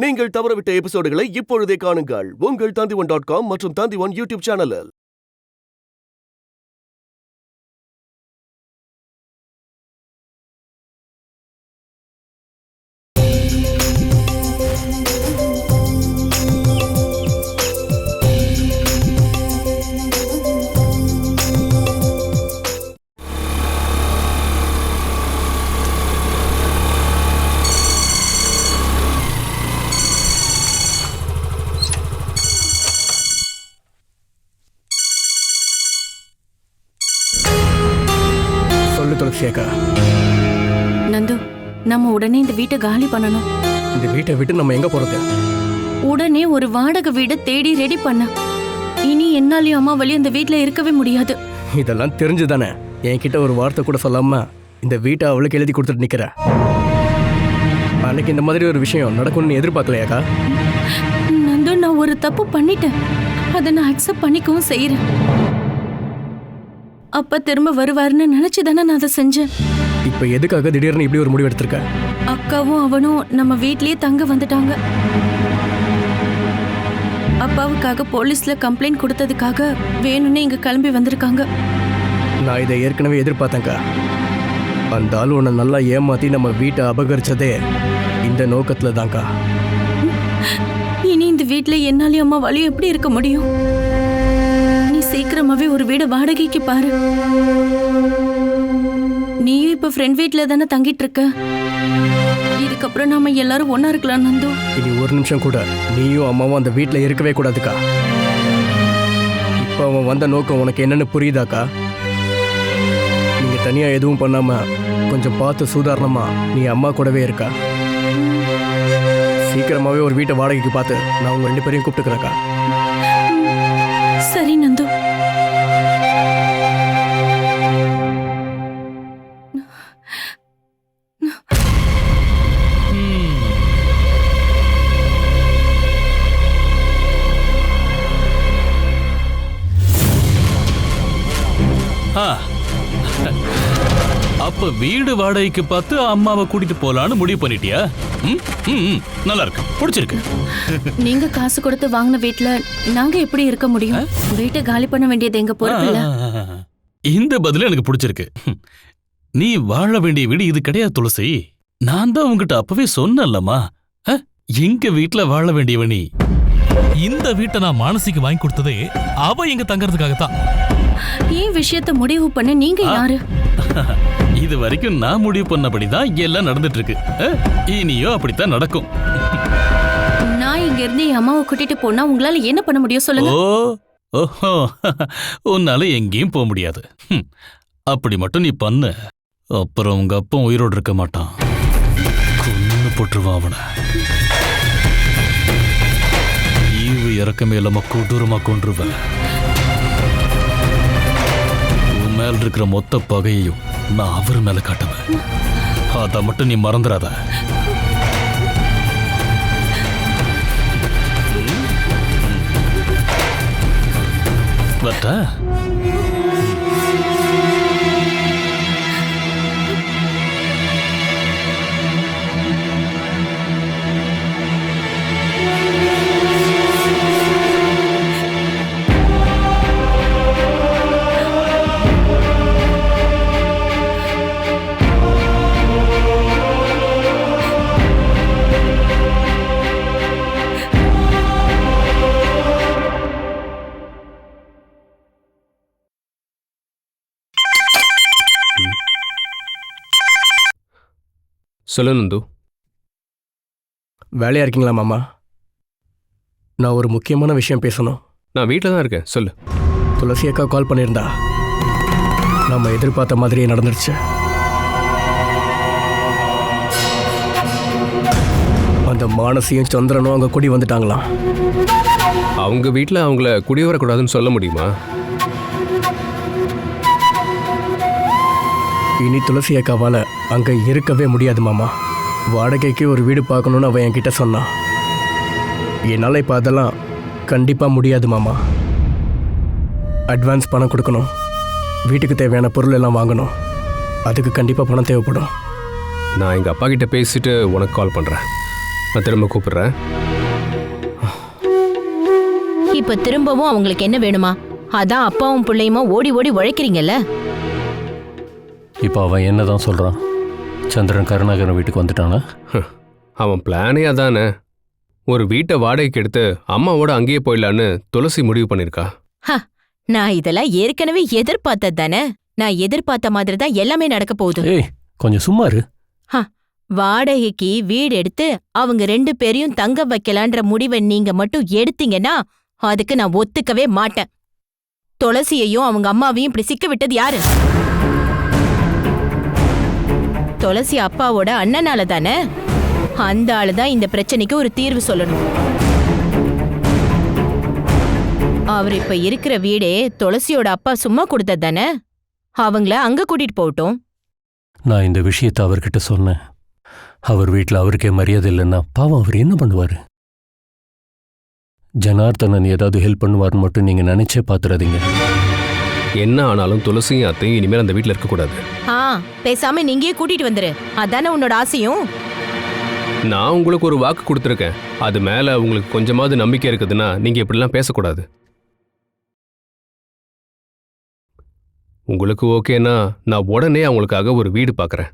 நீங்கள் தவறவிட்ட எபிசோடுகளை இப்பொழுதே காணுங்கள் உங்கள் Tandivan.com மற்றும் Tandivan யூடியூப் சேனலில். நந்து, நம்ம உடனே இந்த வீட்டை காலி பண்ணணும். இந்த வீட்டை விட்டு நம்ம எங்க போறது? உடனே ஒரு வாடகை வீடை தேடி ரெடி பண்ண. இனி என்னாலையும் அம்மா வழி அந்த வீட்டுல இருக்கவே முடியாது. இதெல்லாம் தெரிஞ்சுதானே என்கிட்ட ஒரு வார்த்தை கூட சொல்லாம இந்த வீட்டை அவளுக்கு எழுதி கொடுத்துட்டு நிக்கிற. அன்னைக்கு இந்த மாதிரி ஒரு விஷயம் நடக்கும்னு எதிர்பார்க்கலையாக்கா? நந்து, நான் ஒரு தப்பு பண்ணிட்டேன். அதை நான் அக்செப்ட் பண்ணிக்கவும் செய்யறேன். அப்பா திரும்ப வருவாருன்னு நினைச்சுதானே நான் அதை செஞ்சேன். இப்ப எதுக்காக திடீர்னு இப்படி ஒரு முடிவு எடுத்திருக்க? அக்காவும் அவனும் நம்ம வீட்லயே தங்க வந்துட்டாங்க. அப்பாவுக்காக போலீஸ்ல கம்ப்ளைண்ட் கொடுத்ததுக்காக வேணும்னு இங்க கிளம்பி வந்திருக்காங்க. நான் இதை ஏற்கனவே எதிர்பார்த்தேன்க்கா. அந்த ஆள் உன்னை நல்லா ஏமாத்தி நம்ம வீட்டை அபகரிச்சதே இந்த நோக்கத்துல தான்க்கா. இனி இந்த வீட்டுல என்னாலையும் அம்மா வழி எப்படி இருக்க முடியும்? சீக்கிரமாவே ஒரு வீடு வாடகைக்கு பாரு. நீயும் இப்ப ஃப்ரெண்ட் வீட்ல தானே தங்கிட்டு இருக்க. இதுக்கப்புறம் நாம எல்லாரும் ஒன்னா இருக்கலாம் நந்து. இனி ஒரு நிமிஷம் கூட நீயும் அம்மாவும் அந்த வீட்டுல இருக்கவே கூடாதுக்கா. இப்ப அவன் வந்த நோக்கம் உனக்கு என்னன்னு புரியுதாக்கா? நீங்க தனியா எதுவும் பண்ணாம கொஞ்சம் பார்த்து சூதாரணமா நீ அம்மா கூடவே இருக்கா. சீக்கிரமாவே ஒரு வீட்டை வாடகைக்கு பார்த்து நான் உங்க 2 பேரையும் கூப்பிட்டுக்கிறேன்க்கா. சரி நந்து. அப்ப வீடு வாடகைக்கு பார்த்து அம்மாவை கூட்டிட்டு போலான்னு முடிவு பண்ணிட்டியா? நல்லா இருக்கு, பிடிச்சிருக்கு. நீங்க காசு கொடுத்து வாங்கின வீட்டுல நாங்க எப்படி இருக்க முடியும்? வீட்டை காலி பண்ண வேண்டியது எங்க பொறுப்பு இல்ல. இந்த பதில எனக்கு பிடிச்சிருக்கு. நீ வாழ வேண்டிய வீடு இது கிடையாது துளசி. நான் தான் உங்ககிட்ட அப்பவே சொன்னல்லம்மா, எங்க வீட்டுல வாழ வேண்டியவ நீ. இந்த வீட்டை நான் மானசிக்கு வாங்கி கொடுத்ததே அவ எங்க தங்கறதுக்காகத்தான். ஏன் விஷயத்த முடிவு பண்ண நீங்க யாரு? இது வரைக்கும் நான் முடிவு பண்ணபடிதான் எல்லாம் நடந்துட்டு இருக்கு. இனியும் அப்படித்தான் நடக்கும். நான் இங்க இருந்து என் அம்மாவை கூட்டிட்டு போனா உங்களால என்ன பண்ண முடியும் சொல்லுங்க? ஓஹோ, உன்னால எங்கேயும் போக முடியாது. அப்படி மட்டும் நீ பண்ண, அப்புறம் உங்க அப்பா உயிரோடு இருக்க மாட்டான். கொன்னு போட்டுருவான் அவனை. ஈவு இறக்கமே இல்லாம கொடூரமா கொன்றுவேன். உன் மேல இருக்கிற மொத்த பகையையும் நான் அவர் மேல காட்டுவேன். அதை மட்டும் நீ மறந்துடாத. வரட்டா? சொல்லு நந்து. வேலையா இருக்கீங்களா மாமா? நான் ஒரு முக்கியமான விஷயம் பேசணும். நான் வீட்டில் தான் இருக்கேன், சொல்லு. துளசி அக்கா கால் பண்ணியிருந்தா. நம்ம எதிர்பார்த்த மாதிரியே நடந்துருச்சு. அந்த மானசியும் சந்திரனும் அங்கே குடி வந்துட்டாங்களாம். அவங்க வீட்டில் அவங்கள குடி வரக்கூடாதுன்னு சொல்ல முடியுமா? இனி துளசி அக்காவால் அங்கே இருக்கவே முடியாது மாமா. வாடகைக்கு ஒரு வீடு பார்க்கணுன்னு அவன் என்கிட்ட சொன்னான். என்னால் இப்போ அதெல்லாம் கண்டிப்பாக முடியாது மாமா. அட்வான்ஸ் பணம் கொடுக்கணும், வீட்டுக்கு தேவையான பொருள் எல்லாம் வாங்கணும். அதுக்கு கண்டிப்பாக பணம் தேவைப்படும். நான் எங்கள் அப்பா கிட்ட பேசிட்டு உனக்கு கால் பண்ணுறேன். நான் திரும்ப கூப்பிடுறேன். இப்ப திரும்பவும் அவங்களுக்கு என்ன வேணுமா? அதான் அப்பாவும் பிள்ளையுமா ஓடி ஓடி உழைக்கிறீங்கல்ல. இப்போ அவன் என்னதான் சொல்றான்? சந்திரன் கருணாகரன் வீட்டுக்கு வந்துட்டானா? அவன் பிளானே அதானே. ஒரு வீட்டை வாடகைக்கு எடுத்து அம்மாவோட அங்கேயே போயிடலான்னு துளசி முடிவு பண்ணிருக்கா. நான் இதெல்லாம் ஏற்கனவே எதிர்பார்த்தது தானே. நான் எதிர்பார்த்த மாதிரி தான் எல்லாமே நடக்க போகுது. ஏய், கொஞ்சம் சும்மா இரு. வாடகைக்கு வீடு எடுத்து அவங்க 2 பேரையும் தங்க வைக்கலான்ற முடிவை நீங்க மட்டும் எடுத்தீங்கன்னா அதுக்கு நான் ஒத்துக்கவே மாட்டேன். துளசியையும் அவங்க அம்மாவையும் இப்படி சிக்க விட்டது யாரு? துளசி அப்பாவோட அண்ணனால தானே. அந்த ஆளுதான் இந்த பிரச்சனைக்கு ஒரு தீர்வு சொல்லணும். அவர் இப்ப இருக்கிற வீடே துளசியோட அப்பா சும்மா கொடுத்தது தானே. அவங்கள அங்க கூட்டிட்டு போகட்டும். நான் இந்த விஷயத்தை அவர்கிட்ட சொன்னேன். அவர் வீட்டில் அவருக்கே மரியாதை இல்லைன்னா பாவம் அவர் என்ன பண்ணுவார்? ஜனார்த்தனன் ஏதாவது ஹெல்ப் பண்ணுவார்னு மட்டும் நீங்கள் நினைச்சே பார்த்துறாதீங்க. என்ன ஆனாலும் துளசியும் அத்தையும் இனிமேல் அந்த வீட்டில் இருக்கக்கூடாது. பேசாம நீங்கயே கூட்டிட்டு வந்துரு. அதானே உன்னோட ஆசையும். நான் உங்களுக்கு ஒரு வாக்கு கொடுத்துருக்கேன். அது மேலே உங்களுக்கு கொஞ்சமாவது நம்பிக்கை இருக்குதுன்னா நீங்கள் இப்படிலாம் பேசக்கூடாது. உங்களுக்கு ஓகேனா நான் உடனே அவங்களுக்காக ஒரு வீடு பார்க்குறேன்.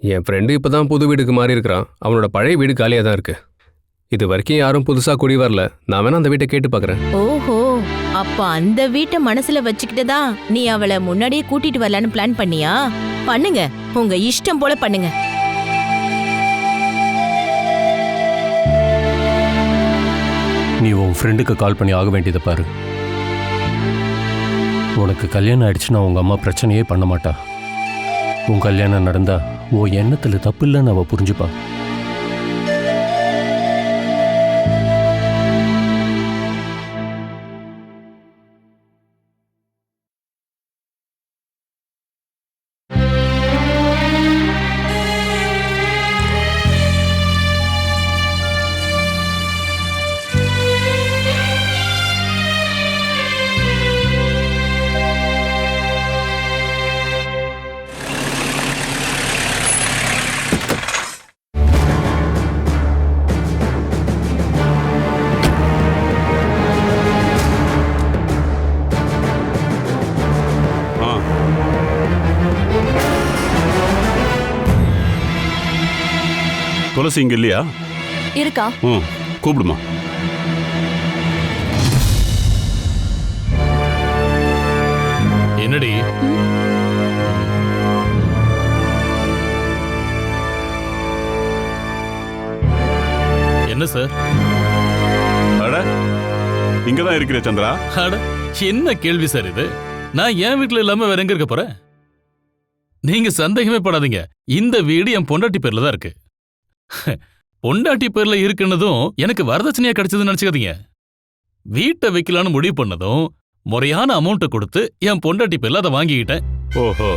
என் ஃப்ரெண்டு இப்போ தான் புது வீடுக்கு மாறி இருக்கிறான். அவனோட பழைய வீடு காலியாக தான் இருக்கு. இது வரைக்கும் யாரும் புதுசாக குடி வரல. நான் வேணா அந்த வீட்டை கேட்டு பார்க்குறேன். ஓஹோ, அப்ப அந்த வீட்டை மனசுல வச்சுக்கிட்டு தான் நீ அவளை முன்னாடியே கூட்டிட்டு வரலான்னு பிளான் பண்ணியா? பண்ணுங்க, உங்க இஷ்டம் போல பண்ணுங்க. நீ உன் ஃப்ரெண்டுக்கு கால் பண்ணி ஆக வேண்டியதை பாரு. உனக்கு கல்யாணம் ஆயிடுச்சுன்னா உங்கள் அம்மா பிரச்சனையே பண்ண மாட்டா. உன் கல்யாணம் நடந்தா உன் எண்ணத்தில் தப்பு இல்லைன்னு அவள் புரிஞ்சுப்பா. துளசி இங்க இல்லையா? இருக்கா? கூப்பிடுமா. என்னடி? என்ன சார்? அட, இங்கதான் இருக்கிற சந்திரா. அட, என்ன கேள்வி சார் இது? நான் என் வீட்டுல இல்லாம வேற எங்க இருக்க போறேன்? நீங்க சந்தேகமே படாதீங்க. இந்த வீடு என் பொண்டாட்டி பேர்ல தான் இருக்கு. பொண்டாட்டி பேர்ல இருக்குன்னதும் எனக்கு வரதட்சணையா கிடைச்சதுன்னு நினைச்சுக்காதீங்க. வீட்டை வைக்கலான்னு முடிவு பண்ணதும் முறையான அமௌண்ட்டை கொடுத்து என் பொண்டாட்டி பேர்ல அதை வாங்கிக்கிட்டேன். ஓஹோ,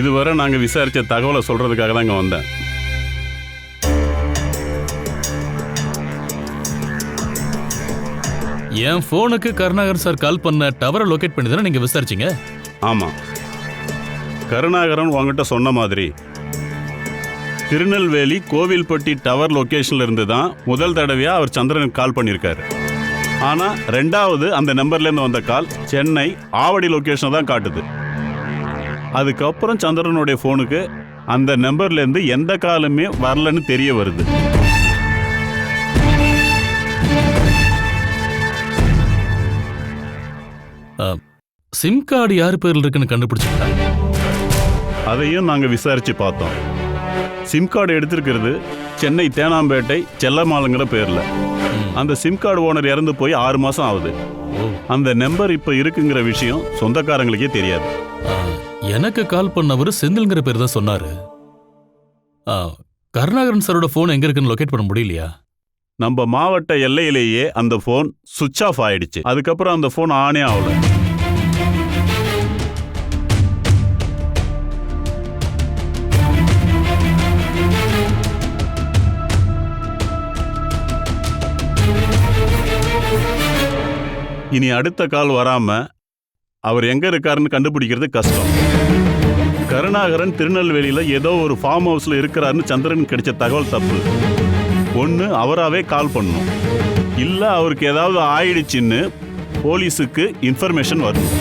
இதுவரை நாங்க விசாரிச்ச தகவலை சொல்றதுக்காக தான் இங்க வந்தேன். என் போனுக்கு கருணாகரன் சார் கால் பண்ண டவரை லொகேட் பண்ணி தானே நீங்க விசாரிச்சீங்க? ஆமா, கருணாகரன் உங்ககிட்ட சொன்ன மாதிரி திருநெல்வேலி கோவில்பட்டி டவர் லொகேஷன்ல இருந்து தான் முதல் தடவையா அவர் சந்திரனுக்கு கால் பண்ணியிருக்காரு. ஆனா ரெண்டாவது அந்த நம்பர்ல இருந்து வந்த கால் சென்னை ஆவடி லொகேஷன் தான் காட்டுது. அதுக்கப்புறம் சந்திரனுடைய போனுக்கு அந்த நம்பர்ல இருந்து எந்த காலுமே வரலன்னு தெரிய வருது. சிம் கார்டு யார் பேர்ல இருக்குன்னு கண்டுபிடிச்சிட்டா? அதையும் நாங்க விசாரிச்சு பார்த்தோம். சிம் கார்டு எடுத்திருக்கிறது சென்னை தேனாம்பேட்டை செல்லமாலுங்கிற பேர்ல. அந்த சிம் கார்டு ஓனர் இறந்து போய் 6 மாசம் ஆகுது. அந்த நம்பர் இப்ப இருக்குங்கிற விஷயம் சொந்தக்காரங்களுக்கே தெரியாது. எனக்கு கால் பண்ணவர் செந்தில்ங்கிற பேர் தான் சொன்னாரு. கருணாகரன் சாரோட போன் எங்க இருக்குன்னு லொகேட் பண்ண முடியலையா? நம்ம மாவட்ட எல்லையிலேயே அந்த போன் சுவிட்ச் ஆஃப் ஆயிடுச்சு. அதுக்கப்புறம் அந்த போன் ஆனே ஆகல. இனி அடுத்த கால் வராம அவர் எங்க இருக்காருன்னு கண்டுபிடிக்கிறது கஷ்டம். கருணாகரன் திருநெல்வேலியில ஏதோ ஒரு ஃபார்ம் ஹவுஸ்ல இருக்கிறாருன்னு சந்திரன் கிடைச்ச தகவல் தப்பு. ஒன்று அவராகவே கால் பண்ணணும், இல்லை அவருக்கு ஏதாவது ஆயிடுச்சுன்னு போலீஸுக்கு இன்ஃபர்மேஷன் வரணும்.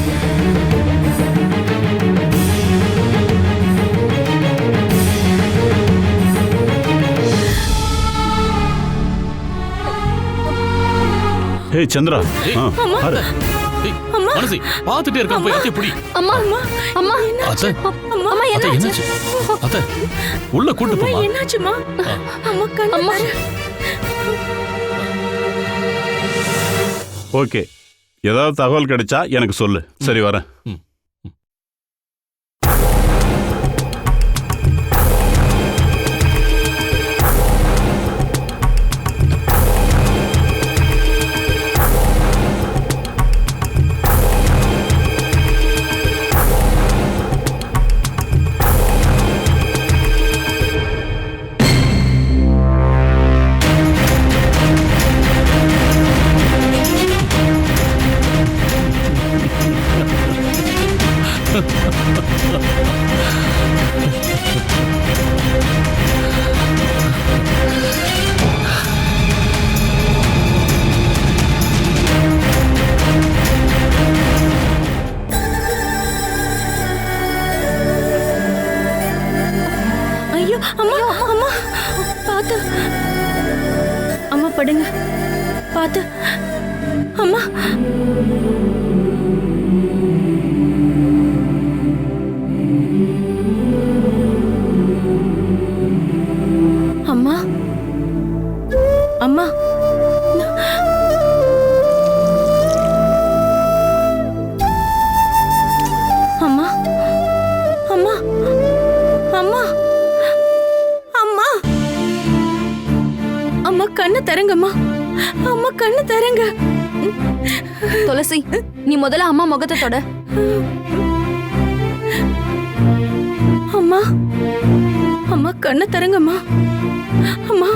ஹே சந்திரா, பாரு. ஏய், மனசி பார்த்துட்டே இருக்க, போய் அத்தை புடி. அம்மா அம்மா அம்மா அத்தை, அம்மா அத்தை என்னாச்சு? அத்தை உள்ள கூட்டு போமா. என்னாச்சுமா? அம்மா கண்ணு. ஓகே, ஏதாவது தகவல் கிடைச்சா எனக்கு சொல்லு. சரி, வரேன். ஐயோ அம்மா அம்மா பாத்து. அம்மா படுங்க, பாத்து. அம்மா அம்மா அம்மா அம்மா அம்மா அம்மா அம்மா அம்மா கண்ணு தரங்கம்மா. அம்மா கண்ணு தரங்க. துளசி, நீ முதல்ல அம்மா முகத்தை தொட. அம்மா அம்மா கண்ணு தரங்கம்மா. அம்மா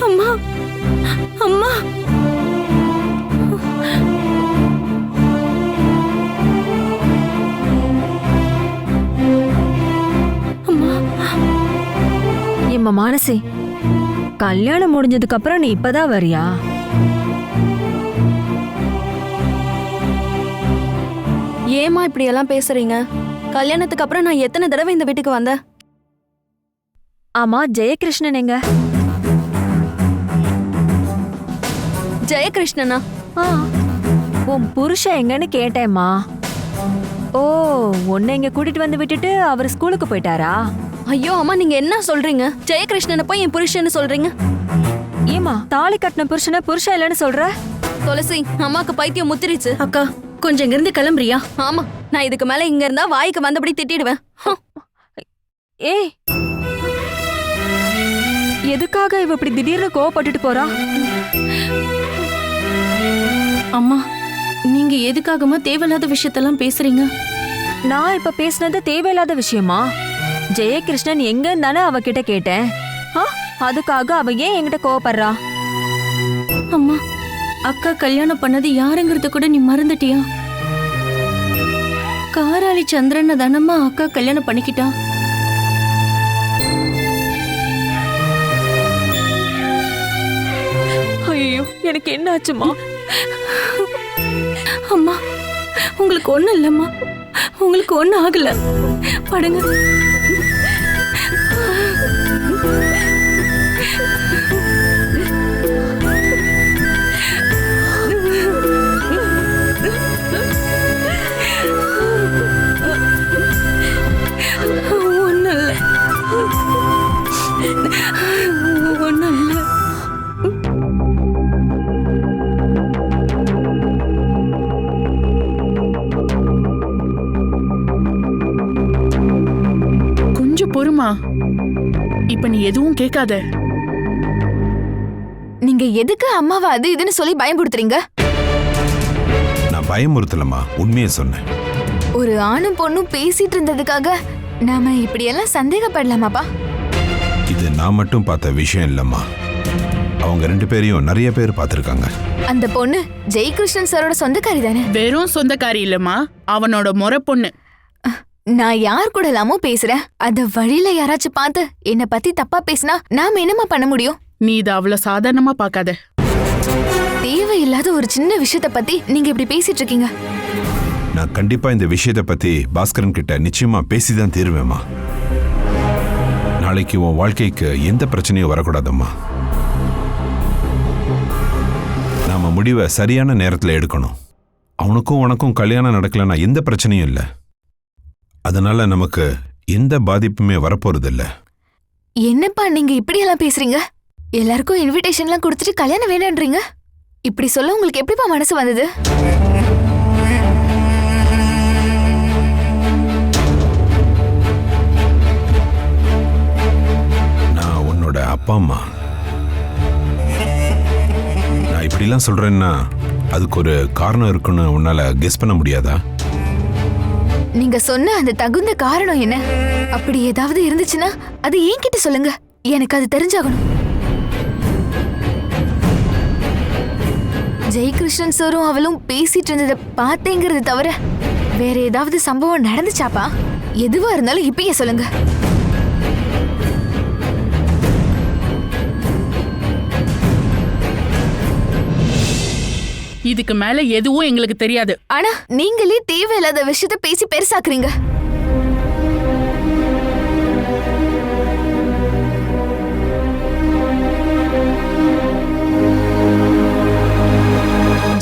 அம்மா அம்மா எம்மா மானசி, கல்யாணம் முடிஞ்சதுக்கு அப்புறம் நீ இப்பதான் வரியா? ஏமா இப்படி எல்லாம் பேசுறீங்க? கல்யாணத்துக்கு அப்புறம் நான் எத்தனை தடவை இந்த வீட்டுக்கு வந்தேன்? ஆமா, ஜெயகிருஷ்ணன் எங்க? ஜெயகிருஷ்ணனா? உன் புருஷன் எங்கன்னு கேட்டேம்மா. ஓ, உன்னை இங்க கூட்டிட்டு வந்து விட்டுட்டு அவர் ஸ்கூலுக்கு போயிட்டாரா? ஐயோ அம்மா, நீங்க என்ன சொல்றீங்க? ஜெயகிருஷ்ணனை போய் என் புருஷன்னு சொல்றீங்க? ஏமா, தாலி கட்டின புருஷனை புருஷன் இல்லைன்னு சொல்ற? துளசி, அம்மாக்கு பைத்தியம் முத்திரிச்சு. அக்கா கொஞ்சம் இங்கிருந்து கிளம்புறியா? ஆமா, நான் இதுக்கு மேல இங்க இருந்தா வாய்க்கு வந்தபடி திட்டிடுவேன். ஏய், எதுக்காக இவ இப்படி திடீர்னு கோவப்பட்டுட்டு போறா? அம்மா நீங்க எதுக்காகமா தேவையில்லாத விஷயத்தெல்லாம் பேசுறீங்க? நான் இப்ப பேசுனது தேவையில்லாத விஷயமா? ஜெயகிருஷ்ணன் எங்கன்னு தானே அவகிட்ட கேட்டேன். அதுக்காக அவ ஏன் என்கிட்ட கோவப்படுறா? அம்மா அக்கா கல்யாணம் பண்ணது யாருங்கிறது கூட நீ மறந்துட்டியா? காராளி சந்திரனை தானம்மா அக்கா கல்யாணம் பண்ணிக்கிட்டா. ஐயோ, எனக்கு என்ன ஆச்சுமா? அம்மா உங்களுக்கு ஒண்ணும் இல்லம்மா, உங்களுக்கு ஒண்ணும் ஆகல. படுங்க. ஒண்ணும் இல்ல. கொஞ்சம் பொறுமா, இப்ப நீ எதுவும் கேட்காத. நீங்க எதுக்கு அம்மாவை அது இதுன்னு சொல்லி பயமுறுத்துறீங்க? நான் பயமுறுத்தலம்மா, உண்மையை சொன்னேன். ஒரு ஆணும் பொண்ணும் பேசிட்டு இருந்ததுக்காக நாம இப்படி எல்லாம் சந்தேகப்படலாமாப்பா? இது நான் மட்டும் பார்த்த விஷயம் இல்லம்மா. அவ அவங்க 2 பேரையும் நிறைய பேர் பார்த்துருக்காங்க. அந்த பொண்ணு ஜெயகிருஷ்ணன் சாரோட சொந்தக்காரி தானே? வெறும் சொந்தக்காரி இல்லம்மா, அவனோட முறை பொண்ணு. நான் யார் கூட எல்லாமோ பேசுறேன். அத வழியில யாராச்சும் பார்த்து என்ன பத்தி தப்பா பேசினா நாம என்னமா பண்ண முடியும்? நீ இதை அவ்வளவு சாதாரணமா பார்க்காத. தேவையில்லாத ஒரு சின்ன விஷயத்த பத்தி நீங்க இப்படி பேசிட்டு இருக்கீங்க. நான் கண்டிப்பா இந்த விஷயத்தை பத்தி பாஸ்கரன் கிட்ட நிச்சயமா பேசிதான் தீருவேம்மா. நாளைக்கு உன் வாழ்க்கைக்கு எந்த பிரச்சனையும் வரக்கூடாதம்மா. நாம முடிவை சரியான நேரத்தில் எடுக்கணும். அவனுக்கும் உனக்கும் கல்யாணம் நடக்கலன்னா எந்த பிரச்சனையும் இல்லை. அதனால நமக்கு எந்த பாதிப்புமே வரப்போறது இல்ல. என்னப்பா நீங்க இப்படி எல்லாம் பேசுறீங்க? எல்லாருக்கும் இன்விடேஷன்லாம் கொடுத்துட்டு கல்யாணம் வேண்டான்றீங்க. இப்படி சொல்ல உங்களுக்கு எப்படிப்பா மனசு வந்தது? நான் உன்னோட அப்பா அம்மா. நான் இப்படிலாம் சொல்றேன்னா அதுக்கு ஒரு காரணம் இருக்குன்னு உன்னால கெஸ் பண்ண முடியாதா? நீங்க சொன்ன அந்த தகுந்த காரணம் என்ன? அப்படி ஏதாவது இருந்துச்சுன்னா அது என்கிட்ட சொல்லுங்க. எனக்கு அது தெரிஞ்சாகணும். ஜெயகிருஷ்ணன் சாரும் அவளும் பேசிட்டு இருந்ததை பார்த்தேங்கிறது தவிர வேற ஏதாவது சம்பவம் நடந்துச்சாப்பா? எதுவா இருந்தாலும் இப்பயே சொல்லுங்க. இதுக்கு மேல எதுவும் எங்களுக்கு தெரியாது. ஆனா நீங்களே தேவையில்லாத விஷயத்த பேசி பெருசாக்குறீங்க.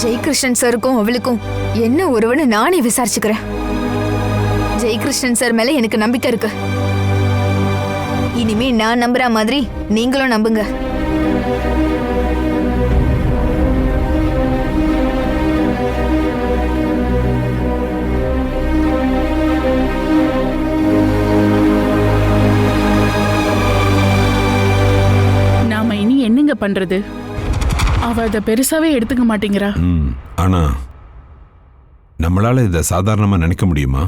ஜெயகிருஷ்ணன் சாருக்கும் அவளுக்கும் என்ன ஒருவனு நானே விசாரிச்சுக்கிறேன். ஜெயகிருஷ்ணன் சார் மேல எனக்கு நம்பிக்கை இருக்கு. இனிமே நான் நம்புற மாதிரி நீங்களும் நம்புங்க. நாம இனி என்னங்க பண்றது? அவ அதை பெருசாவே எடுத்துக்க மாட்டேங்கிறா. ஆனா நம்மளால இதை சாதாரணமா நினைக்க முடியுமா?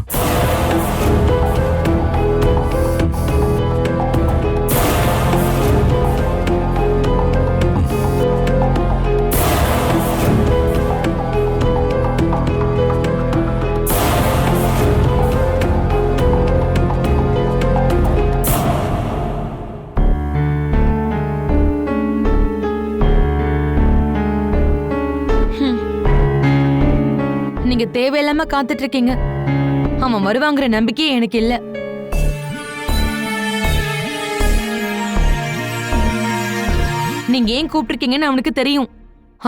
நீங்க தேவையில்லாம காத்துட்டு இருக்கீங்க. அவன் வருவாங்கிற நம்பிக்கையே எனக்கு இல்ல. நீங்க ஏன் கூப்பிட்டிருக்கீங்கன்னு அவனுக்கு தெரியும்.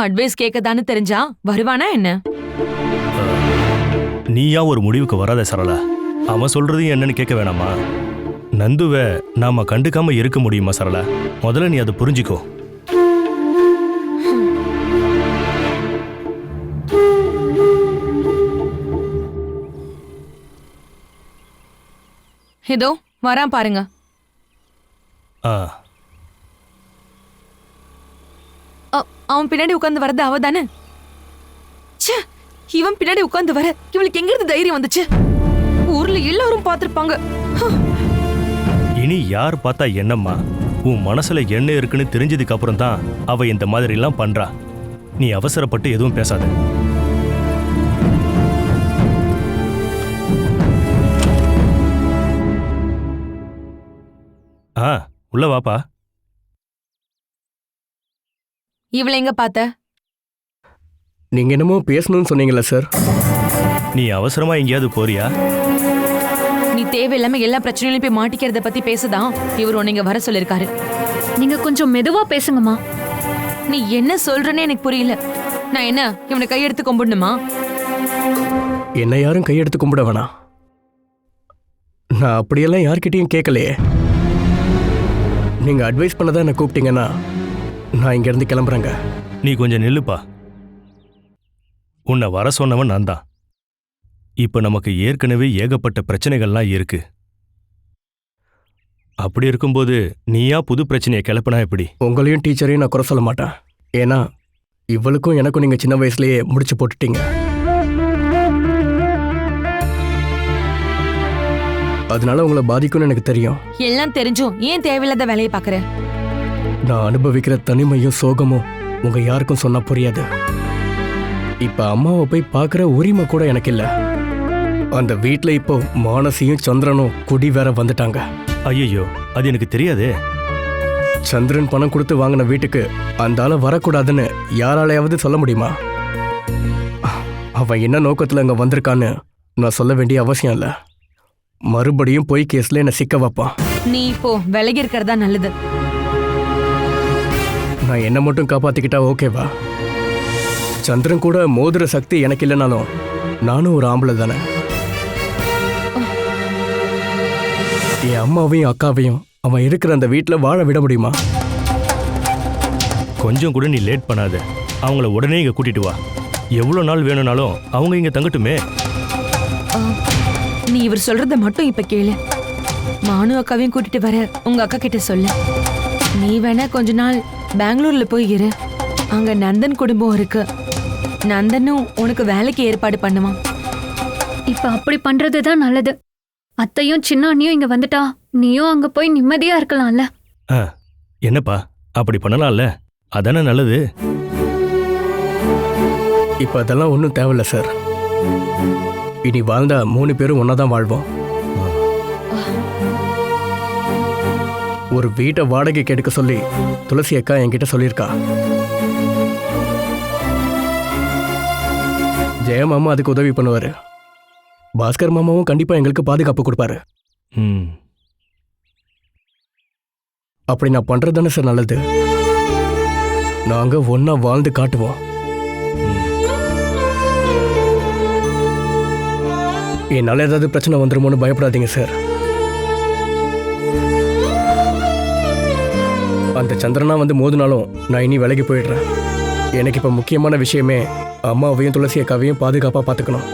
அட்வைஸ் கேட்கதான்னு தெரிஞ்சா வருவானா என்ன? நீயா ஒரு முடிவுக்கு வராத சரளா. அவன் சொல்றது என்னன்னு கேட்க வேணாமா? நந்துவை நாம கண்டுக்காம இருக்க முடியுமா சரளா? முதல்ல நீ அதை புரிஞ்சுக்கோ. இதோ வரான் பாருங்க. அவன் பின்னாடி உட்கார்ந்து வரது அவ தானே? இவன் பின்னாடி உட்கார்ந்து வர இவளுக்கு எங்க இருந்து தைரியம் வந்துச்சு? ஊர்ல எல்லாரும் பார்த்திருப்பாங்க. இனி யார் பார்த்தா என்னம்மா? உன் மனசுல என்ன இருக்குன்னு தெரிஞ்சதுக்கு அப்புறம் தான் அவ இந்த மாதிரி எல்லாம் பண்றா. நீ அவசரப்பட்டு எதுவும் பேசாத. உள்ள வாப்பா. இவளை எங்க பார்த்த? நீங்க என்னமோ பேசணும்னு சொன்னீங்களா சார்? நீ அவசரமா எங்கேயாவது போறியா? நீ தேவையில்லாம எல்லா பிரச்சனையிலும் போய் மாட்டிக்கிறத பத்தி பேசுதான் இவர் உன்னை இங்க வர சொல்லிருக்காரு. நீங்க கொஞ்சம் மெதுவா பேசுங்கம்மா. நீ என்ன சொல்றேன்னு எனக்கு புரியல. நான் என்ன இவனை கையெடுத்து கும்பிடணுமா? என்ன யாரும் கையெடுத்து கும்பிட வேணாம். நான் அப்படியெல்லாம் யார்கிட்டையும் கேட்கலையே. நீங்க அட்வைஸ் பண்ணதான் என்ன கூப்பிட்டீங்கன்னா நான் இங்க இருந்து கிளம்புறேங்க. நீ கொஞ்சம் நில்லுப்பா. உன்னை வர சொன்னவன் நான் தான். இப்ப நமக்கு ஏற்கனவே ஏகப்பட்ட பிரச்சனைகள்லாம் இருக்கு. அப்படி இருக்கும்போது நீயா புது பிரச்சனையை கிளப்பினா எப்படி? உங்களையும் டீச்சரையும் நான் குறை சொல்ல மாட்டேன். ஏன்னா இவளுக்கும் எனக்கும் நீங்க சின்ன வயசுலயே முடிச்சு போட்டுட்டீங்க. அதனால உங்களை பாதிக்கும்னு எனக்கு தெரியும். எல்லாம் தெரிஞ்சும் ஏன் தேவையில்லாத வேலையை பாக்குற? நான் அனுபவிக்கிற தனிமையும் சோகமும் உங்க யாருக்கும் சொன்னா புரியாது. இப்ப அம்மாவை போய் பார்க்குற உரிமை கூட எனக்கு இல்ல. அந்த வீட்ல இப்போ மானசியும் சந்திரனும் குடி வேற வந்துட்டாங்க. ஐயோ, அது எனக்கு தெரியாதே. சந்திரன் பணம் கொடுத்து வாங்கின வீட்டுக்கு அந்த ஆளை வரக்கூடாதுன்னு யாராலையாவது சொல்ல முடியுமா? அவன் என்ன நோக்கத்துல அங்க வந்திருக்கான்னு நான் சொல்ல வேண்டிய அவசியம் இல்ல. மறுபடியும் போய் கேஸ்ல என்ன சிக்க வைப்பான். நீ இப்போ விலகி இருக்கிறதா நல்லது. நான் என்ன மட்டும் காப்பாத்திக்கிட்டா ஓகேவா? சந்திரன் கூட மோதிர சக்தி எனக்கு இல்லைனாலும் நானும் ஒரு ஆம்பளை தானே. என் அம்மாவையும் அக்காவையும் அவன் இருக்கிற அந்த வீட்டில் வாழ விட முடியுமா? கொஞ்சம் கூட நீ லேட் பண்ணாத. அவங்கள உடனே இங்க கூட்டிட்டு வா. எவ்வளோ நாள் வேணும்னாலும் அவங்க இங்க தங்கட்டுமே. நீ இவர் சொல்றத மட்டும் இப்ப கேளு. மானு அக்காவையும் கூட்டிட்டு வர உங்க அக்கா கிட்ட சொல்லு. நீ வேணா கொஞ்ச நாள் பெங்களூர்ல போய் இரு. அங்க நந்தன் குடும்பம் இருக்கு. நந்தனும் உனக்கு வேலைக்கு ஏற்பாடு பண்ணுவான். இப்ப அப்படி பண்றதுதான் நல்லது. அத்தையும் சின்ன அண்ணியும் இங்க வந்துட்டா நீயும் அங்க போய் நிம்மதியா இருக்கலாம்ல. என்னப்பா அப்படி பண்ணலாம்ல? அதானே நல்லது. இப்ப அதெல்லாம் ஒன்றும் தேவையில்ல சார். இனி வாழ்ந்தா 3 பேரும் ஒன்னாதான் வாழ்வோம். ஒரு வீட்டை வாடகைக்கு எடுக்க சொல்லி துளசி அக்கா என்கிட்ட சொல்லியிருக்கா. ஜெய மாமா அதுக்கு உதவி பண்ணுவாரு. பாஸ்கர் மாமாவும் கண்டிப்பா எங்களுக்கு பாதுகாப்பு கொடுப்பாரு. அப்படி நான் பண்றது தானே சார் நல்லது. நாங்க ஒன்னா வாழ்ந்து காட்டுவோம். என்னால ஏதாவது பிரச்சனை வந்துருமோன்னு பயப்படாதீங்க சார். அந்த சந்திரனா வந்து மோதினாலும் நான் இனி விலகி போயிடுறேன். எனக்கு இப்ப முக்கியமான விஷயமே அம்மாவையும் துளசி அக்காவையும் பாதுகாப்பா பாத்துக்கணும்.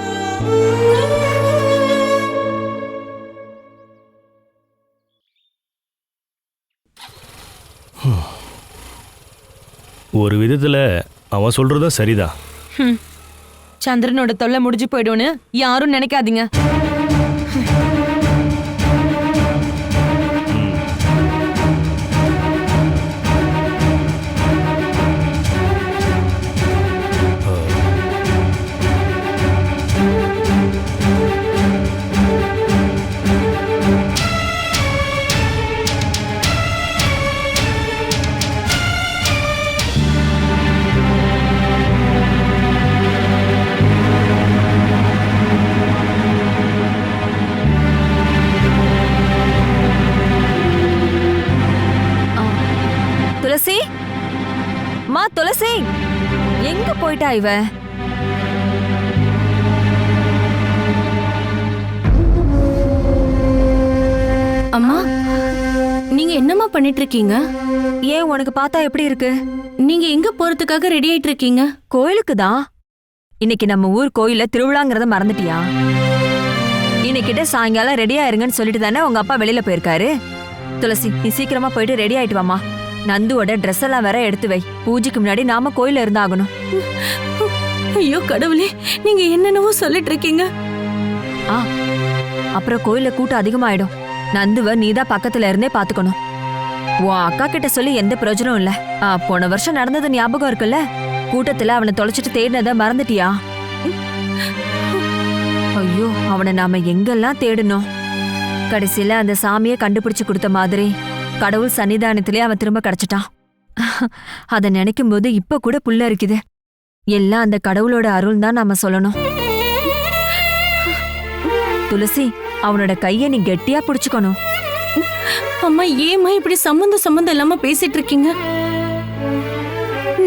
ஒரு விதத்துல அவன் சொல்றதும் சரிதான். சந்திரனோட தொல்லை முடிஞ்சு போயிடும்னு யாரும் நினைக்காதீங்க. துளசி, மா துளசி, எங்க போயிட்டா இவ? அம்மா, நீங்க என்னம்மா பண்ணிட்டு இருக்கீங்க? ஏன் உனக்கு பார்த்தா எப்படி இருக்கு? நீங்க எங்க போறதுக்காக ரெடி ஆயிட்டு இருக்கீங்க? கோயிலுக்கு தான். இன்னைக்கு நம்ம ஊர் கோயில்ல திருவிழாங்கிறத மறந்துட்டியா? இன்னைக்கிட்ட சாயங்காலம் ரெடி ஆயிருங்கன்னு சொல்லிட்டு தானே உங்க அப்பா வெளியில போயிருக்காரு. துளசி, நீ சீக்கிரமா போயிட்டு ரெடி ஆயிட்டு வாமா. நந்துவோட ட்ரெஸ் எல்லாம் வேற எடுத்து வை. பூஜைக்கு முன்னாடி நாம கோயில்ல இருந்தாகணும். ஐயோ கடவுளே, நீங்க என்னென்னவோ சொல்லிட்டு இருக்கீங்க. அப்புறம் கோயில்ல கூட்டம் அதிகமாயிடும். நந்துவ நீதான் பக்கத்துல இருந்தே பாத்துக்கணும். உன் அக்கா கிட்ட சொல்லி எந்த பிரயோஜனம் இல்ல. போன வருஷம் நடந்தது ஞாபகம் இருக்குல்ல? கூட்டத்துல அவனை தொலைச்சிட்டு தேடினத மறந்துட்டியா? ஐயோ, அவனை நாம எங்கெல்லாம் தேடணும். கடைசியில அந்த சாமியை கண்டுபிடிச்சு கொடுத்த மாதிரி கடவுள் சன்னிதானத்திலே அவன் திரும்ப கிடைச்சிட்டான். அத நினைக்கும் போது இப்ப கூட புல்ல இருக்குது. எல்லாம் அந்த கடவுளோட அருள் தான் நாம சொல்லணும். துளசி, அவனோட கைய நீ கெட்டியா புடிச்சுக்கணும். அம்மா, ஏமா இப்படி சம்பந்தம் இல்லாம பேசிட்டு இருக்கீங்க?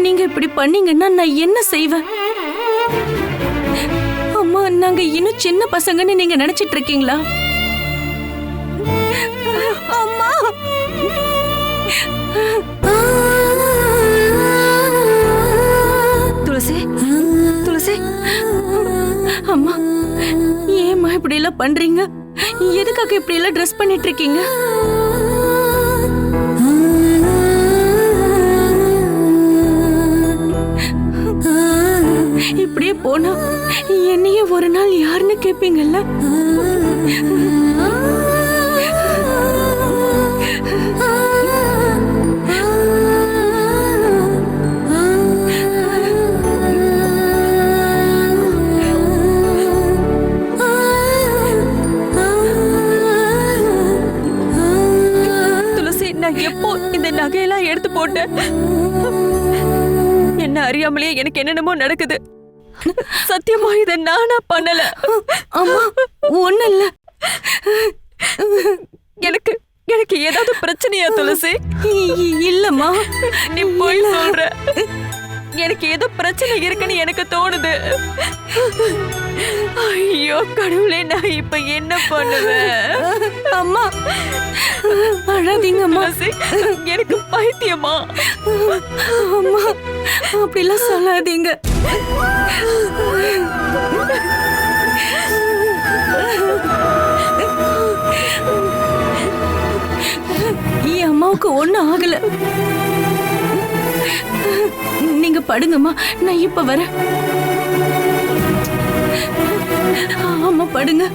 நீங்க இப்படி பண்ணீங்கன்னா நான் என்ன செய்வேன்? அம்மா, நாங்க இன்னும் சின்ன பசங்கன்னு நீங்க நினைச்சிட்டு இருக்கீங்களா? அம்மா, துளசி, துளசி, அம்மா ஏம்மா இப்படி எல்லாம் பண்றீங்க? எதுக்காக இப்படி எல்லாம் ட்ரெஸ் பண்ணிட்டு இருக்கீங்க? இப்படியே போனா என்னையே ஒரு நாள் யாருன்னு கேப்பீங்கல்ல? என்ன அறியாமலேயே எனக்கு என்னென்னமோ நடக்குது. சத்தியமா இத நானா பண்ணல. அம்மா ஒண்ணு இல்ல. எனக்கு எனக்கு ஏதாவது பிரச்சனையா துளசி? இல்லம்மா, நீ போய் சொல்ற. எனக்கு ஏதோ பிரச்சனை இருக்குன்னு எனக்கு தோணுது. ஐயோ கடவுளே, நான் இப்ப என்ன பண்ணுவேன்? அம்மா அழாதீங்கம்மா. எனக்கு பைத்தியமா? அம்மா அப்படிலாம் சொல்லாதீங்க. என் அம்மாவுக்கு ஒண்ணும் ஆகல. நீங்க படுங்கம்மா, நான் இப்ப வரேன். அம்மா படுங்க.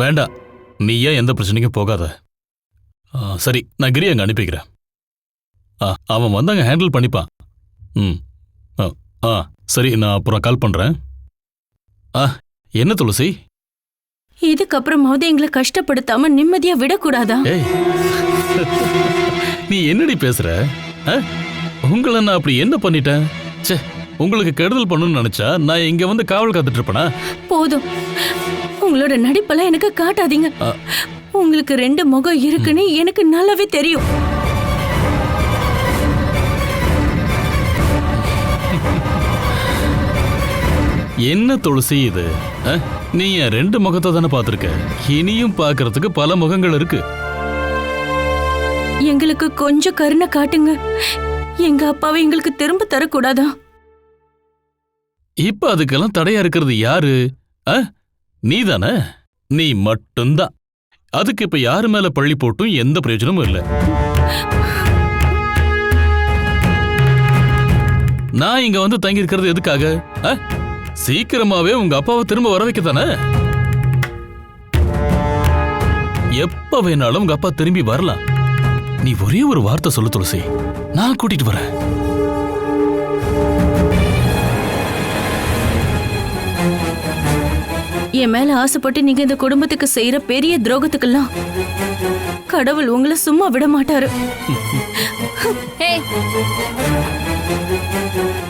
வேண்டாம், நீ ஏன் எந்த பிரச்சனைக்கும் போகாத. சரி, நான் கிரி அங்கே அனுப்பிக்கிறேன். அவன் வந்து அங்கே ஹேண்டில் பண்ணிப்பான். ம். சரி, நான் அப்புறம் கால் பண்ணுறேன். என்ன துளசி? இதுக்கப்புறமாவது எங்களை கஷ்டப்படுத்தாம நிம்மதியா விடக்கூடாதா? ஏய், நீ என்னடி பேசுற? உங்களை நான் அப்படி என்ன பண்ணிட்டேன்? சே, உங்களுக்கு கெடுதல் பண்ணணும்னு நினைச்சா நான் இங்க வந்து காவல் காத்துட்டு இருப்பேனா? போதும், உங்களோட நடிப்பெல்லாம் எனக்கு காட்டாதீங்க. உங்களுக்கு 2 முகம் இருக்குன்னு எனக்கு நல்லாவே தெரியும். என்ன துளசி இது? நீ என் 2 முகத்தை தானே பார்த்திருக்க. இனியும் பார்க்கறதுக்கு பல முகங்கள் இருக்கு. எங்களுக்கு கொஞ்சம் கருணை காட்டுங்க. எங்க அப்பாவை எங்களுக்கு திரும்ப தரக்கூடாதா? இப்ப அதுக்கெல்லாம் தடையா இருக்கிறது யாரு? நீ தானே? நீ மட்டும்தான். அதுக்கு இப்ப யாரு மேல பள்ளி போட்டும் எந்த பிரயோஜனமும் இல்லை. நான் இங்க வந்து தங்கி இருக்கிறது எதுக்காக? சீக்கிரமாவே உங்க அப்பாவை திரும்ப வர வைக்க தானே. எப்ப வேணாலும் உங்க அப்பா திரும்பி வரலாம். நீ ஒரே ஒரு வார்த்தை சொல்லு துளசி, நான் கூட்டிட்டு வரேன். என் மேல ஆசைப்பட்டு நீங்க இந்த குடும்பத்துக்கு செய்யற பெரிய துரோகத்துக்கெல்லாம் கடவுள் உங்களை சும்மா விட மாட்டாரு.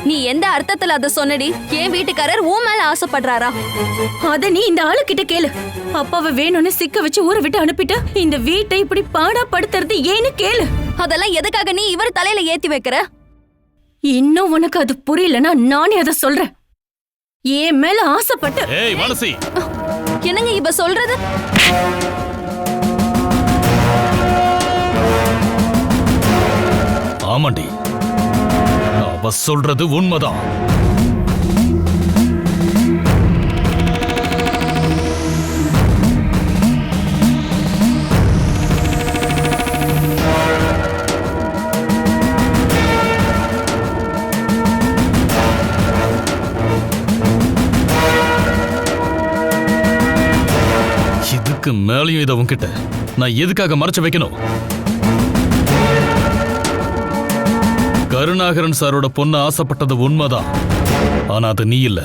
நீ எந்த அர்த்தத்துல அத சொன்னடி? என் வீட்டுக்காரர் உன் மேல ஆசைப்படுறாரா? அத நீ இந்த ஆளு கிட்ட கேளு. அப்பாவை வேணும்னு சிக்க வச்சு ஊரை விட்டு அனுப்பிட்டு இந்த வீட்டை இப்படி பாடா படுத்துறது ஏன்னு கேளு. அதெல்லாம் எதுக்காக நீ இவர் தலையில ஏத்தி வைக்கிற? இன்னும் உனக்கு அது புரியலன்னா நானே அதை சொல்றேன். ஏன் மேல ஆசைப்பட்டு. ஏய் மனசி, என்னங்க இப்ப சொல்றது? ஆமாண்டி, அவ சொல்றது உண்மைதான். இதுக்கு மேலையும் இதை உன்கிட்ட நான் எதுக்காக மறைச்சு வைக்கணும்? கருணாகரன் சாரோட பொண்ணு ஆசைப்பட்டது உண்மைதான். ஆனா அது நீ இல்ல.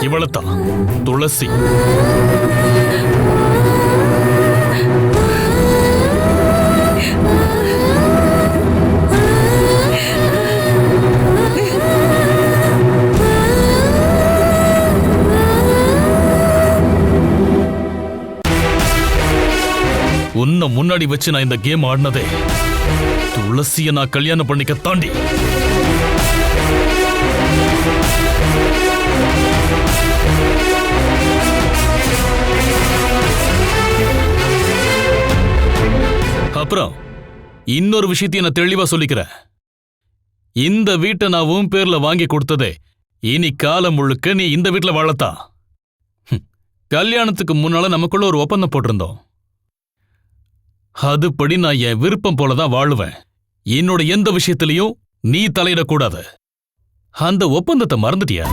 இவளத்தான், துளசி. உன்னை முன்னாடி வச்சு நான் இந்த கேம் ஆடினதே துளசிய நான் கல்யாணம் பண்ணிக்க தாண்டி. அப்புறம் இன்னொரு விஷயத்தையும் நான் தெளிவா சொல்லிக்கிறேன். இந்த வீட்டை நான் உன் பேர்ல வாங்கி கொடுத்ததே இனி காலம் முழுக்க நீ இந்த வீட்டுல வாழத்தான். கல்யாணத்துக்கு முன்னால நமக்குள்ள ஒரு ஒப்பந்தம் போட்டிருந்தோம். அதுபடி நான் என் விருப்பம் போலதான் வாழுவேன். என்னோட எந்த விஷயத்திலையும் நீ தலையிடக்கூடாது. அந்த ஒப்பந்தத்தை மறந்துட்டியா?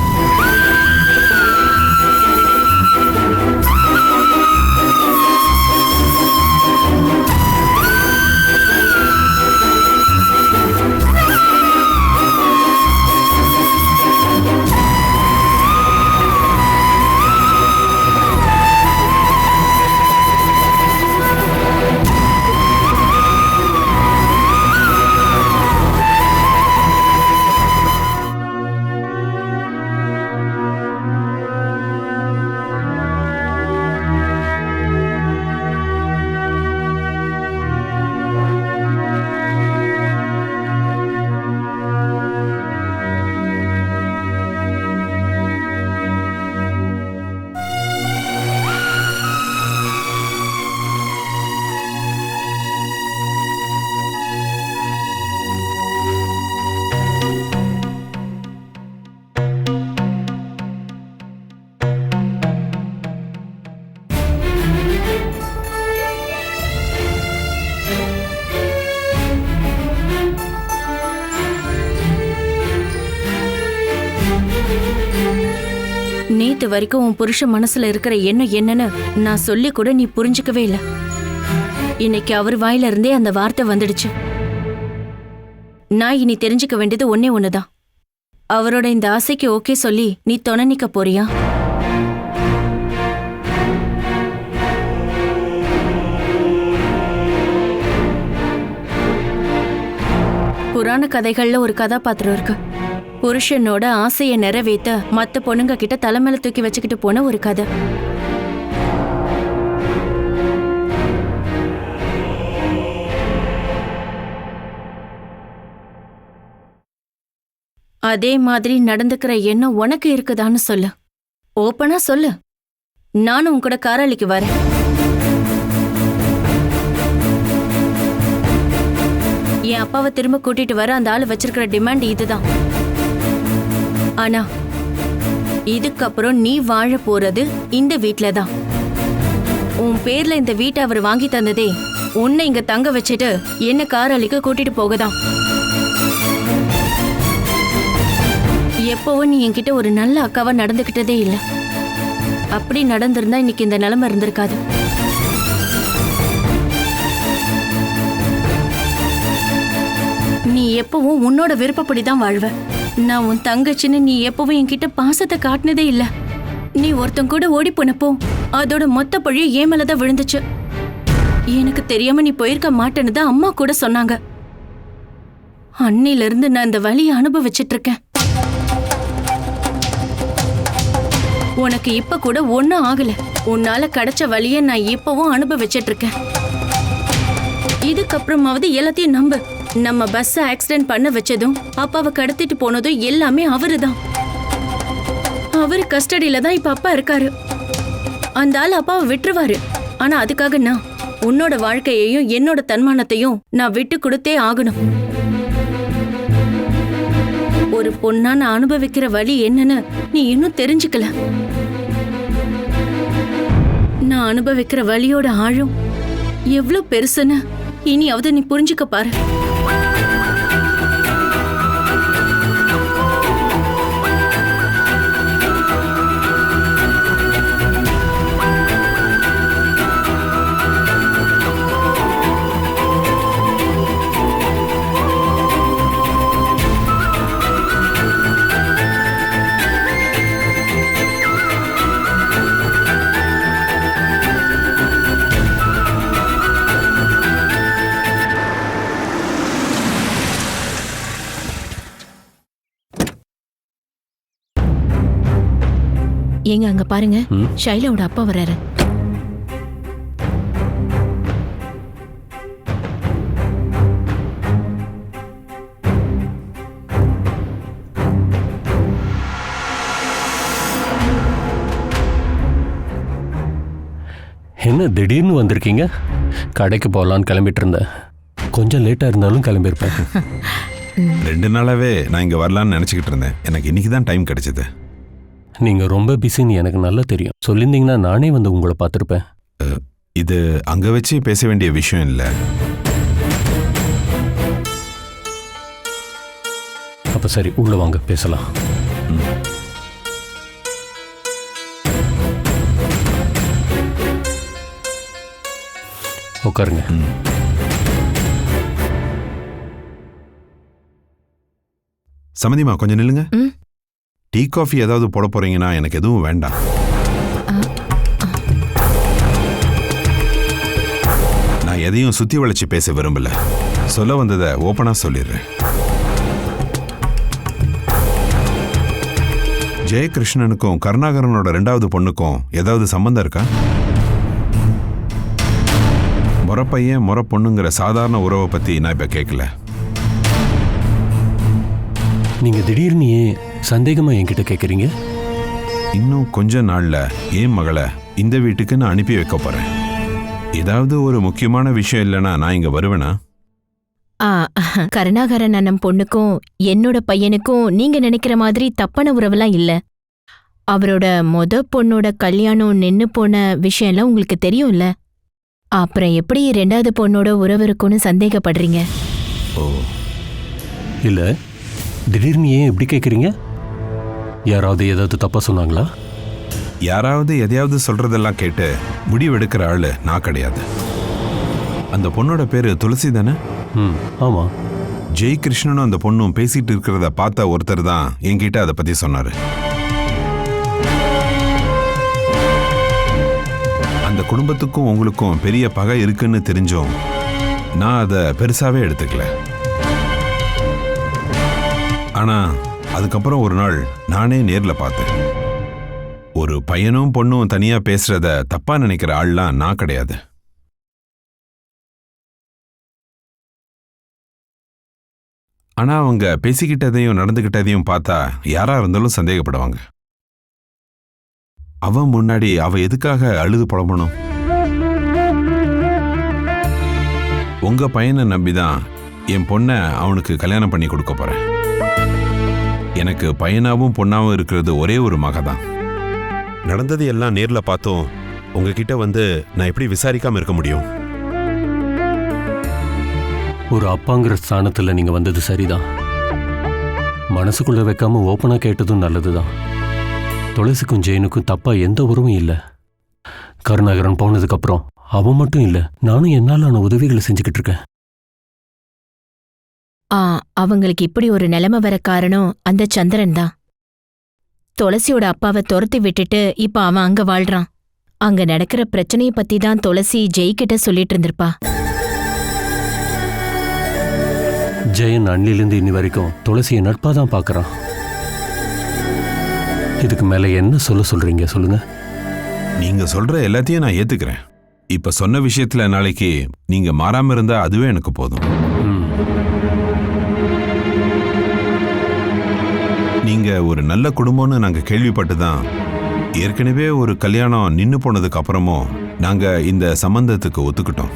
நேத்து வரைக்கும் உன் புருஷன் மனசுல இருக்கிற எண்ணம் என்னன்னு நான் சொல்லி கூட நீ புரிஞ்சுக்கவே இல்லை. இன்னைக்கு அவர் வாயில இருந்தே அந்த வார்த்தை வந்துடுச்சு. நான் இனி தெரிஞ்சுக்க வேண்டியது ஒன்னே ஒண்ணுதான். அவரோட இந்த ஆசைக்கு ஓகே சொல்லி நீ துணை நிக்க போறியா? புராண கதைகள்ல ஒரு கதாபாத்திரம் இருக்கு. புருஷனோட ஆசையை நிறைவேத்த மத்த பொண்ணுங்க கிட்ட தலைமையில தூக்கி வச்சுக்கிட்டு போன ஒரு கதை. அதே மாதிரி நடந்துக்கிற எண்ணம் உனக்கு இருக்குதான்னு சொல்லு. ஓப்பனா சொல்லு. நானும் உன் கூட காராளிக்கு வரேன். என் அப்பாவை திரும்ப கூட்டிட்டு வர அந்த ஆளு வச்சிருக்கிற டிமாண்ட் இதுதான். ஆனா இதுக்கப்புறம் நீ வாழ போறது இந்த வீட்ல தான். உன் பேர்ல இந்த வீட்டை அவர் வாங்கி தந்ததே உன்னை இங்க தங்க வச்சுட்டு என்ன காராளிக்கு கூட்டிட்டு போகதான். எப்பவும் நீ என்கிட்ட ஒரு நல்ல அக்காவா நடந்துகிட்டதே இல்லை. அப்படி நடந்திருந்தா இன்னைக்கு இந்த நிலைமை இருந்திருக்காது. நீ எப்பவும் உன்னோட விருப்பப்படிதான் வாழ்வ. நான் உன் தங்கச்சின்னு நீ எப்பவும் என்கிட்ட பாசத்தை காட்டினதே இல்ல. நீ ஒருத்தன் கூட ஓடி போனப்போ அதோட மொத்த பழி ஏன் மேலதான் விழுந்துச்சு. எனக்கு தெரியாம நீ போயிருக்க மாட்டேன்னு தான் அம்மா கூட சொன்னாங்க. அன்னில இருந்து நான் இந்த வலியை அனுபவிச்சிட்டு இருக்கேன். உனக்கு இப்ப கூட ஒன்னும் ஆகல. உன்னால கிடைச்ச வலிய நான் இப்பவும் அனுபவிச்சிட்டு இருக்கேன். இதுக்கப்புறமாவது எல்லாத்தையும் நம்பு. நம்ம பஸ் ஆக்சிடென்ட் பண்ண வச்சதும் அப்பாவை கடத்திட்டு போனதும் எல்லாமே அவருதான். அவரு கஸ்டடியில தான் இப்ப அப்பா இருக்காரு. அந்த ஆள் அப்பாவை விட்டுருவாரு. ஆனா அதுக்காக நான் உன்னோட வாழ்க்கையையும் என்னோட தன்மானத்தையும் நான் விட்டு கொடுத்தே ஆகணும். ஒரு பொண்ணா நான் அனுபவிக்கிற வலி என்னன்னு நீ இன்னும் தெரிஞ்சுக்கல. நான் அனுபவிக்கிற வலியோட ஆழம் எவ்வளவு பெருசுன்னு இனியாவது நீ புரிஞ்சுக்க பாரு. ஏங்க அங்க பாருங்க, ஷைலாவோட அப்பா வர்றாரு. என்ன திடீர்னு வந்திருக்கீங்க? கடைக்கு போகலான்னு கிளம்பிட்டு இருந்தேன். கொஞ்சம் லேட்டாக இருந்தாலும் கிளம்பியிருப்பேன். 2 நாளாவே நான் இங்கே வரலான்னு நினச்சிக்கிட்டு இருந்தேன். எனக்கு இன்னைக்கு தான் டைம் கிடைச்சது. நீங்கள் ரொம்ப பிஸின்னு எனக்கு நல்லா தெரியும். சொல்லியிருந்தீங்கன்னா நானே வந்து உங்களை பார்த்துருப்பேன். இது அங்கே வச்சு பேச வேண்டிய விஷயம் இல்லை. அப்போ சரி, உள்ள வாங்க பேசலாம். உட்காருங்க. சமதிமா கொஞ்சம் நில்லுங்க. டீ காஃபி ஏதாவது போட போறீங்கன்னா எனக்கு எதுவும் வேண்டாம். நான் எதையும் சுத்தி வளைச்சு பேச விரும்பல. சொல்ல வந்ததை ஓப்பனா சொல்லிடுறேன். ஜெயகிருஷ்ணனுக்கும் கருணாகரனோட 2வது பொண்ணுக்கும் ஏதாவது சம்பந்தம் இருக்கா? முறப்பையன் முறை பொண்ணுங்கிற சாதாரண உறவை பத்தி நான் இப்ப கேட்கல. நீங்க திடீர்னு ஏன் சந்தேகமா என்கிட்ட கேட்குறீங்க? இன்னும் கொஞ்ச நாள்ல என் மகளை இந்த வீட்டுக்கு நான் அனுப்பி வைக்க போறேன். ஏதாவது ஒரு முக்கியமான விஷயம் இல்லைன்னா நான் இங்க வருவேனா? கருணாகரன் அண்ணன் பொண்ணுக்கும் என்னோட பையனுக்கும் நீங்க நினைக்கிற மாதிரி தப்பான உறவெல்லாம் இல்ல. அவரோட பொண்ணோட கல்யாணம் நின்னு போன விஷயம்லாம் உங்களுக்கு தெரியும்ல. அப்புறம் எப்படி 2வது பொண்ணோட உறவு இருக்கும்னு சந்தேகப்படுறீங்க? ஓ இல்லை, திடீர்னு ஏன் எப்படி கேட்குறீங்க? யாராவது ஏதாவது தப்பாக சொன்னாங்களா? யாராவது எதையாவது சொல்றதெல்லாம் கேட்டு முடிவெடுக்கிற ஆளு நான் கிடையாது. அந்த பொண்ணோட பேரு துளசி தானே? ஆமா. ஜெய் கிருஷ்ணனும் அந்த பொண்ணும் பேசிட்டு இருக்கிறத பார்த்த ஒருத்தர் தான் என்கிட்ட அதை பத்தி சொன்னாரு. அந்த குடும்பத்துக்கும் உங்களுக்கும் பெரிய பகை இருக்குன்னு தெரிஞ்சும் நான் அதை பெருசாவே எடுத்துக்கல. ஆனா அதுக்கப்புறம் ஒரு நாள் நானே நேர்ல பார்த்தேன். ஒரு பையனும் பொண்ணும் தனியா பேசுறத தப்பா நினைக்கிற ஆள்லாம் நான் கிடையாது. ஆனா அவங்க பேசிக்கிட்டதையும் நடந்துகிட்டதையும் பார்த்தா யாரா இருந்தாலும் சந்தேகப்படுவாங்க. அவன் முன்னாடி அவ எதுக்காக அழுது புலம்பணும்? உங்க பையனை நம்பிதான் என் பொண்ணை அவனுக்கு கல்யாணம் பண்ணி கொடுக்க போறேன். எனக்கு பையனாவும் பொண்ணாவும் இருக்கிறது ஒரே ஒரு மகதான். நடந்தது எல்லாம் நேர்ல பார்த்தோம். உங்ககிட்ட வந்து நான் எப்படி விசாரிக்காம இருக்க முடியும்? ஒரு அப்பாங்கிற ஸ்தானத்துல நீங்க வந்தது சரிதான். மனசுக்குள்ள வைக்காம ஓப்பனா கேட்டதும் நல்லதுதான். துளசிக்கும் ஜெயினுக்கும் தப்பா எந்த உறவும் இல்லை. கருணாகரன் போனதுக்கு அப்புறம் அவன் மட்டும் இல்லை, நானும் என்னாலான உதவிகளை செஞ்சுக்கிட்டு இருக்கேன். அவங்களுக்கு இப்படி ஒரு நிலைமை வர காரணம் அந்த சந்திரன் தான். துளசியோட அப்பாவை துரத்தி விட்டுட்டு இப்ப அவன் அங்க வாழ்றான். அங்க நடக்கிற பிரச்சனைய பத்தி தான் துளசி ஜெய்கிட்ட சொல்லிட்டு இருந்திருப்பா. ஜெயன் அண்ணிலிருந்து இன்னி வரைக்கும் துளசியை நட்பா தான் பார்க்கறான். இதுக்கு மேல என்ன சொல்றீங்க சொல்லுங்க. நீங்க சொல்ற எல்லாத்தையும் நான் ஏத்துக்கிறேன். இப்ப சொன்ன விஷயத்துல நாளைக்கு நீங்க மாறாம இருந்தா அதுவே எனக்கு போதும். நீங்க ஒரு நல்ல குடும்பம்னு நாங்க கேள்விப்பட்டுதான் ஏற்கனவே ஒரு கல்யாணம் நின்னு போனதுக்கு அப்புறமும் நாங்க இந்த சம்பந்தத்துக்கு ஒத்துக்கிட்டோம்.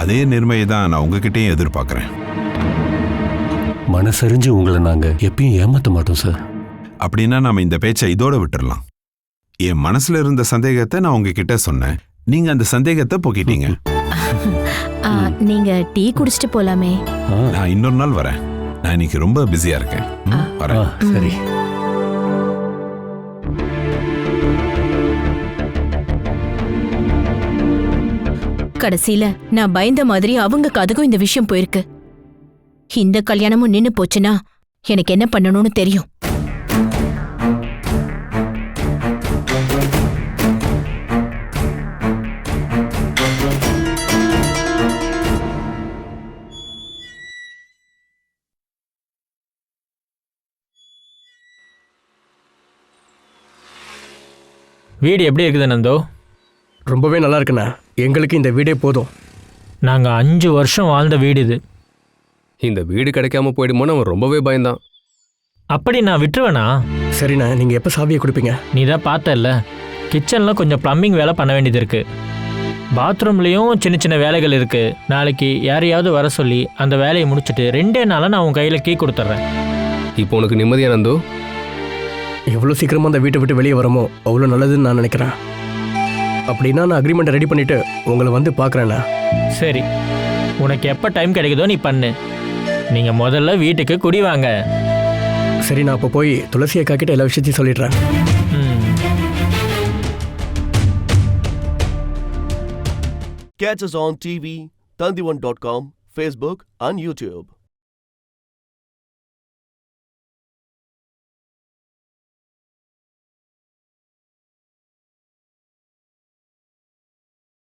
அதே நேர்மையை தான் நான் உங்ககிட்டயும் எதிர்பார்க்கிறேன். மனசறிஞ்சு உங்களை நாங்க எப்பயும் ஏமாத்த மாட்டோம் சார். அப்படின்னா நாம இந்த பேச்சை இதோட விட்டுறலாம். என் மனசுல இருந்த சந்தேகத்தை நான் உங்ககிட்ட சொன்னேன். நீங்க அந்த சந்தேகத்தை போக்கிட்டீங்க. நீங்க டீ குடிச்சிட்டு போலாமே. நான் இன்னொரு நாள் வரேன். நான் இன்னைக்கு ரொம்ப பிஸியா இருக்கேன். வரேன். சரி. கடைசியில நான் பயந்த மாதிரி அவங்க காதுக்கும் இந்த விஷயம் போயிருக்கு. இந்த கல்யாணமும் நின்னு போச்சுன்னா எனக்கு என்ன பண்ணணும்னு தெரியும். வீடு எப்படி இருக்குது நந்தோ? ரொம்பவே நல்லா இருக்குண்ணா. எங்களுக்கு இந்த வீடே போதும். நாங்கள் 5 வருஷம் வாழ்ந்த வீடு இது. இந்த வீடு கிடைக்காம போயிடுமோன்னு அவன் ரொம்பவே பயந்தான். அப்படி நான் விட்டுருவேனா? சரிண்ணா, நீங்கள் எப்போ சாவியை கொடுப்பீங்க? நீ தான் பார்த்தல, கிச்சனில் கொஞ்சம் ப்ளம்பிங் வேலை பண்ண வேண்டியது இருக்குது. பாத்ரூம்லேயும் சின்ன சின்ன வேலைகள் இருக்குது. நாளைக்கு யாரையாவது வர சொல்லி அந்த வேலையை முடிச்சுட்டு 2 நாளில் நான் உன் கையில் கீ கொடுத்துட்றேன். இப்போ உனக்கு நிம்மதியா நந்தோ? எவ்வளோ சீக்கிரமாக அந்த வீட்டை விட்டு வெளியே வரமோ அவ்வளோ நல்லதுன்னு நான் நினைக்கிறேன். அப்படின்னா நான் அக்ரிமெண்ட்டை ரெடி பண்ணிவிட்டு உங்களை வந்து பார்க்குறேண்ணா. சரி, உனக்கு எப்போ டைம் கிடைக்குதோ நீ பண்ணு. நீங்கள் முதல்ல வீட்டுக்கு குடி வாங்க. சரி, நான் அப்போ போய் துளசி அக்கா கிட்ட எல்லா விஷயத்தையும் சொல்லிடுறேன். Catch us on TV, Tandivan.com, Facebook and YouTube.